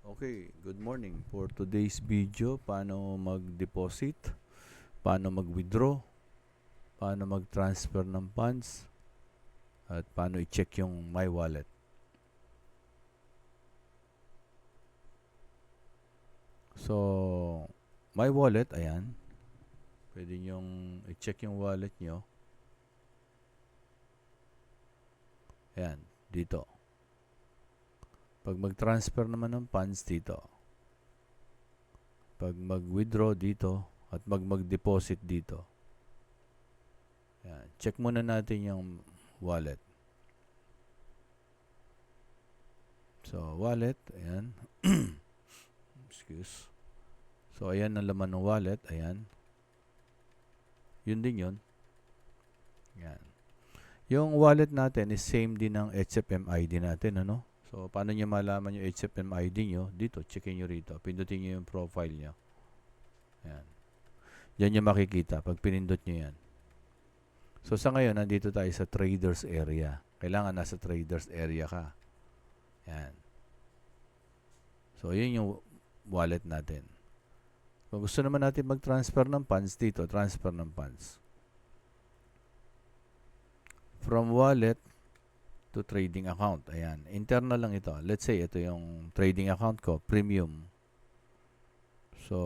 Okay, good morning. For today's video, paano mag-deposit, paano mag-withdraw, paano mag-transfer ng funds, at paano i-check yung My Wallet. So, My Wallet, ayan. Pwede nyong i-check yung wallet nyo. Ayan, dito. Pag mag-transfer naman ng funds, dito. Pag mag-withdraw, dito. At mag-deposit, dito. Ayan. Check muna natin yung wallet. So, wallet, ayan. Excuse. So, ayan ang laman ng wallet. Ayan. Yun din yun. Ayan. Yung wallet natin is same din ng HFM ID natin, ano? So, paano nyo malaman yung HFM ID nyo? Dito, checkin nyo rito. Pindutin nyo yung profile nyo. Ayan. Yan nyo makikita pag pinindot nyo yan. So, sa ngayon, nandito tayo sa traders area. Kailangan nasa traders area ka. Ayan. So, yun yung wallet natin. Kung gusto naman natin mag-transfer ng funds dito, transfer ng funds. From wallet to trading account. Ayan. Internal lang ito. Let's say, ito yung trading account ko, premium. So,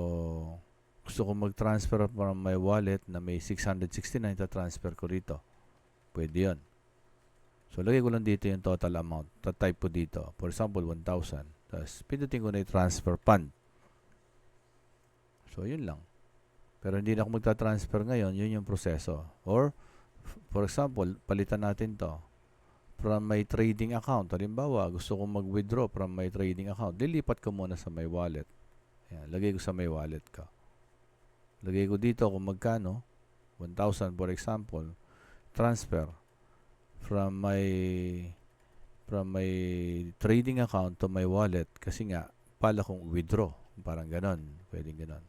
gusto ko mag-transfer from my wallet na may 669, transfer ko rito. Pwede yun. So, lagay ko lang dito yung total amount. Type ko dito. For example, 1,000. Tapos, pindutin ko na yung transfer fund. So, yun lang. Pero hindi na ako magta-transfer ngayon. Yun yung proseso. Or, for example, palitan natin to. From my trading account. Halimbawa, gusto kong mag-withdraw from my trading account. Lilipat ko muna sa my wallet. Ayan, lagay ko sa my wallet ko. Lagay ko dito kung magkano. 1,000 for example. Transfer from my trading account to my wallet. Kasi nga, pala kong withdraw. Parang ganon. Pwedeng ganon.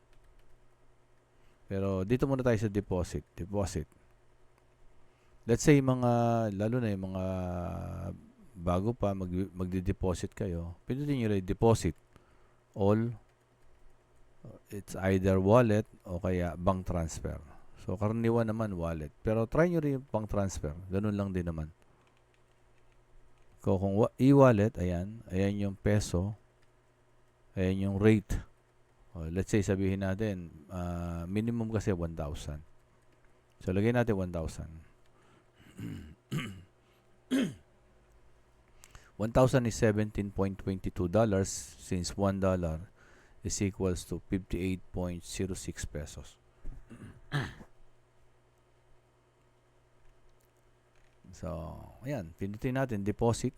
Pero dito muna tayo sa deposit. Deposit. Let's say lalo na yung mga bago pa magde-deposit kayo, pindutin nyo lang deposit. All, it's either wallet o kaya bank transfer. So, karaniwan naman wallet. Pero try nyo rin yung bank transfer. Ganun lang din naman. Kung e-wallet, ayan yung peso. Ayan yung rate. Let's say, sabihin natin, minimum kasi 1,000. So, lagay natin 1,000. 1,000 is $17.22 since $1 is equals to 58.06 pesos. So, ayan, pindutin natin deposit.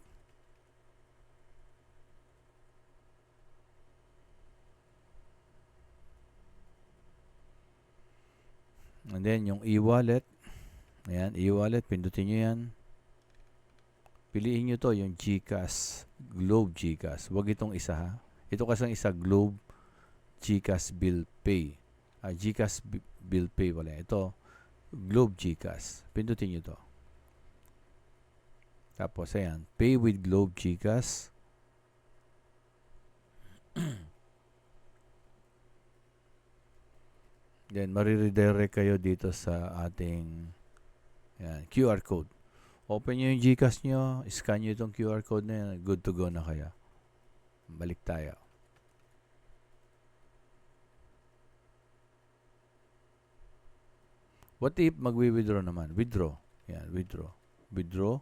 And then yung e-wallet. Ayan, e-wallet, pindutin nyo yan. Piliin nyo to, yung GCash, Globe GCash. Huwag itong isa ha. Ito kasi ang isa, Globe GCash Bill Pay. GCash Bill Pay wala. Ito, Globe GCash. Pindutin nyo to. Tapos, ayan, Pay with Globe GCash. Then, mariredirect kayo dito sa ating QR code. Open nyo yung GCash nyo, scan nyo itong QR code na yan, good to go na kaya. Balik tayo. What if magwi-withdraw naman? Withdraw. Yan, withdraw. Withdraw.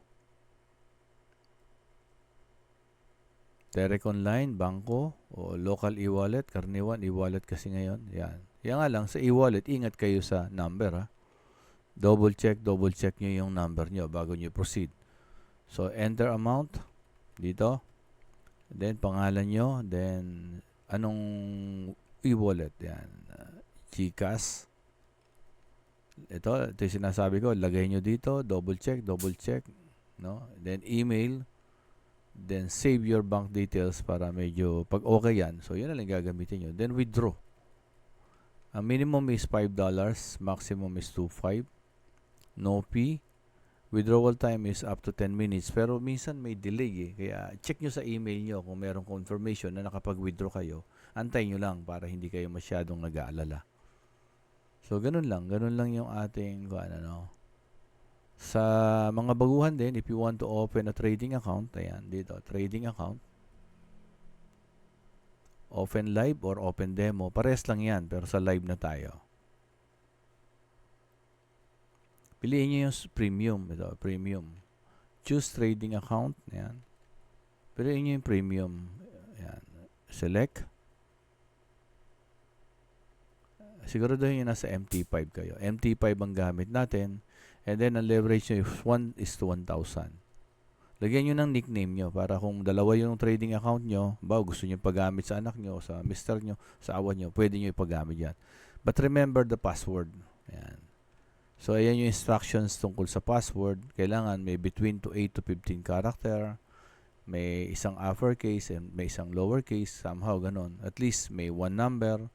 Direct online, bangko, o local e-wallet, karaniwan, e-wallet kasi ngayon. Yan. Yan nga lang, sa e-wallet, ingat kayo sa number ha. Double check nyo yung number nyo bago nyo proceed. So, enter amount dito. Then, pangalan nyo. Then, anong e-wallet? Yan. GCash. Ito yung sinasabi ko. Lagay nyo dito. Double check. No? Then, email. Then, save your bank details para medyo, pag okay yan. So, yun na lang gagamitin nyo. Then, withdraw. Ang minimum is $5. Maximum is $2.5. No fee. Withdrawal time is up to 10 minutes pero minsan may delay eh. Kaya check nyo sa email nyo kung merong confirmation na nakapag-withdraw kayo. Antayin nyo lang para hindi kayo masyadong nag-aalala. So ganun lang yung ating ano. Sa mga baguhan din, if you want to open a trading account, ayan dito, trading account. Open live or open demo, pares lang yan pero sa live na tayo. Piliin nyo yung premium. Ito, premium. Choose trading account. Ayan. Piliin nyo yung premium. Ayan. Select. Siguraduhin nyo nasa MT5 kayo. MT5 ang gamit natin. And then, ang leverage nyo is 1:1,000. Lagyan nyo ng nickname nyo para kung dalawa yung trading account nyo, gusto nyo paggamit sa anak nyo, sa mister nyo, sa awan nyo, pwede nyo ipagamit yan. But remember the password. Ayan. So, ayan yung instructions tungkol sa password. Kailangan may between to 8 to 15 character. May isang uppercase and may isang lowercase. Somehow, ganon. At least may one number.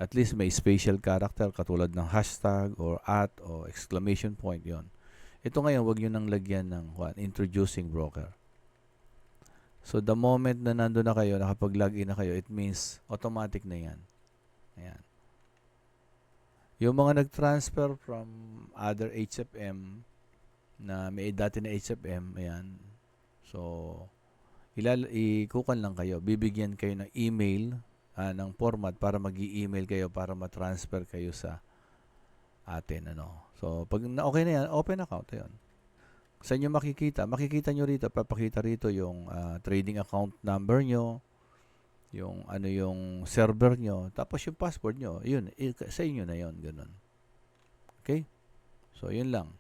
At least may special character katulad ng hashtag or at o exclamation point yon. Ito ngayon, wag nyo nang lagyan ng introducing broker. So, the moment na nandun na kayo, nakapag-login na kayo, it means automatic na yan. Ayan. Yung mga nag-transfer from other HFM na may dati na HFM, ayan. So, ikukan lang kayo. Bibigyan kayo ng email, ng format para mag-i-email kayo para ma-transfer kayo sa atin. So, pag okay na yan, open account. Ayan. Sa inyo makikita nyo rito, papakita rito yung trading account number nyo, yung yung server nyo, tapos yung password nyo, yun, sa inyo na yun, ganun. Okay? So, yun lang.